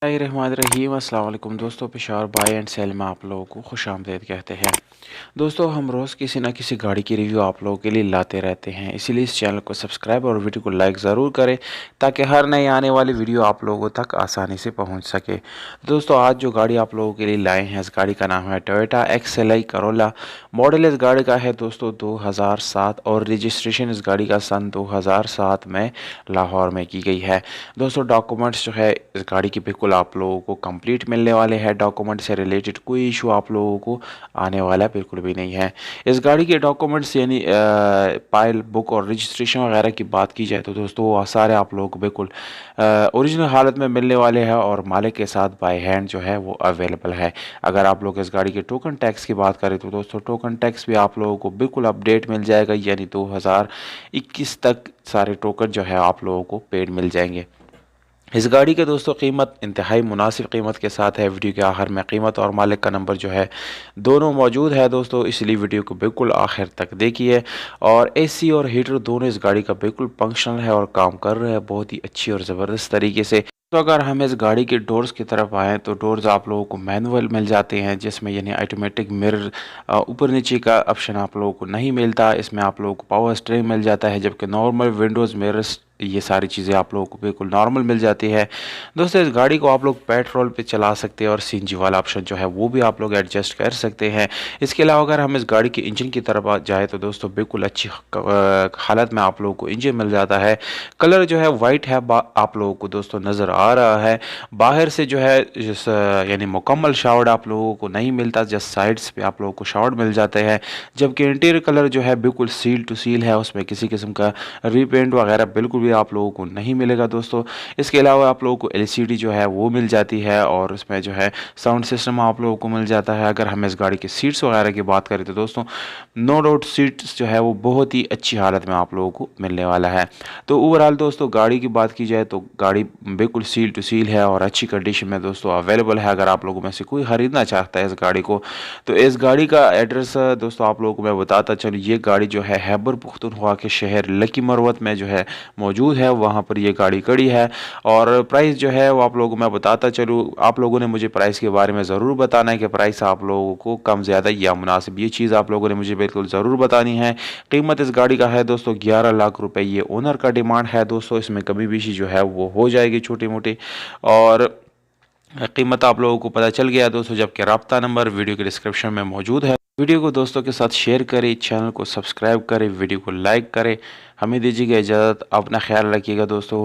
रहीम अस्सलाम वालेकुम दोस्तों, पेशावर बाय एंड सेल में आप लोगों को खुश आमदीद कहते हैं। दोस्तों, हम रोज़ किसी ना किसी गाड़ी की रिव्यू आप लोगों के लिए लाते रहते हैं, इसीलिए इस चैनल को सब्सक्राइब और वीडियो को लाइक ज़रूर करें ताकि हर नई आने वाली वीडियो आप लोगों तक आसानी से पहुंच सके। दोस्तों, आज जो गाड़ी आप लोगों के लिए लाए हैं, इस गाड़ी का नाम है टोयोटा XLI करोला। मॉडल इस गाड़ी का है दोस्तों 2007 और रजिस्ट्रेशन इस गाड़ी का सन 2007 में लाहौर में की गई है। दोस्तों, डॉक्यूमेंट्स जो है इस गाड़ी की बिल्कुल आप लोगों को कंप्लीट मिलने वाले हैं। डॉक्यूमेंट से रिलेटेड कोई इशू आप लोगों को आने वाला बिल्कुल भी नहीं है। इस गाड़ी के डॉक्यूमेंट्स यानी पाइल बुक और रजिस्ट्रेशन वगैरह की बात की जाए तो दोस्तों वो सारे आप लोगों को बिल्कुल ओरिजिनल हालत में मिलने वाले हैं और मालिक के साथ बाय हैंड जो है वो अवेलेबल है। अगर आप लोग इस गाड़ी के टोकन टैक्स की बात करें तो दोस्तों टोकन टैक्स भी आप लोगों को बिल्कुल अपडेट मिल जाएगा, यानी 2021 तक सारे टोकन जो है आप लोगों को पेड मिल जाएंगे। इस गाड़ी के दोस्तों कीमत इंतहाई मुनासिब कीमत के साथ है। वीडियो के आखिर में कीमत और मालिक का नंबर जो है दोनों मौजूद है दोस्तों, इसलिए वीडियो को बिल्कुल आखिर तक देखिए। और एसी और हीटर दोनों इस गाड़ी का बिल्कुल फंक्शनल है और काम कर रहे हैं बहुत ही अच्छी और ज़बरदस्त तरीके से। तो अगर हम इस गाड़ी के डोर्स की तरफ आएँ तो डोर्स आप लोगों को मैनुअल मिल जाते हैं, जिसमें यानी ऑटोमेटिक मिरर ऊपर नीचे का ऑप्शन आप लोगों को नहीं मिलता। इसमें आप लोगों को पावर स्टीयरिंग मिल जाता है, जबकि नॉर्मल विंडोज़ मिरर्स ये सारी चीज़ें आप लोगों को बिल्कुल नॉर्मल मिल जाती है। दोस्तों, इस गाड़ी को आप लोग पेट्रोल पे चला सकते हैं और सीएनजी वाला ऑप्शन जो है वो भी आप लोग एडजस्ट कर सकते हैं। इसके अलावा अगर हम इस गाड़ी के इंजन की तरफ जाए तो दोस्तों बिल्कुल अच्छी हालत में आप लोगों को इंजन मिल जाता है। कलर जो है वाइट है आप लोगों को दोस्तों नज़र आ रहा है। बाहर से जो है यानी मुकम्मल शावर्ड आप लोगों को नहीं मिलता, जस्ट साइड्स पे आप लोगों को शावर्ड मिल जाते हैं। जबकि इंटीरियर कलर जो है बिल्कुल सील टू सील है, उसमें किसी किस्म का रीपेंट वगैरह बिल्कुल भी आप लोगों को नहीं मिलेगा दोस्तों। इसके अलावा आप लोगों को एलसीडी जो है वो मिल जाती है और उसमें जो है साउंड सिस्टम आप लोगों को मिल जाता है। अगर हम इस गाड़ी की सीट्स वगैरह की बात करें तो दोस्तों नो डाउट सीट्स जो है वो बहुत ही अच्छी हालत में आप लोगों को मिलने वाला है। तो ओवरऑल दोस्तों गाड़ी की बात की जाए तो गाड़ी बिल्कुल सील टू सील है और अच्छी कंडीशन में दोस्तों अवेलेबल है। अगर आप लोगों में से कोई ख़रीदना चाहता है इस गाड़ी को तो इस गाड़ी का एड्रेस दोस्तों आप लोगों को मैं बताता चलूँ। ये गाड़ी जो है खैबर पख्तूनख्वा के शहर लकी मरवत में जो है मौजूद है, वहाँ पर ये गाड़ी खड़ी है। और प्राइस जो है वो आप लोगों को मैं बताता चलूँ। आप लोगों ने मुझे प्राइस के बारे में ज़रूर बताना है कि प्राइस आप लोगों को कम ज़्यादा या मुनासिब, ये चीज़ आप लोगों ने मुझे बिल्कुल ज़रूर बतानी है। कीमत इस गाड़ी का है दोस्तों 11 लाख रुपए, ये ओनर का डिमांड है दोस्तों। इसमें कमी बेशी जो है वो हो जाएगी छोटी मोटी, और कीमत आप लोगों को पता चल गया दोस्तों, जबकि रब्ता नंबर वीडियो के डिस्क्रिप्शन में मौजूद है। वीडियो को दोस्तों के साथ शेयर करें, चैनल को सब्सक्राइब करें, वीडियो को लाइक करें। हमें दीजिएगा इजाज़त, अपना ख्याल रखिएगा दोस्तों।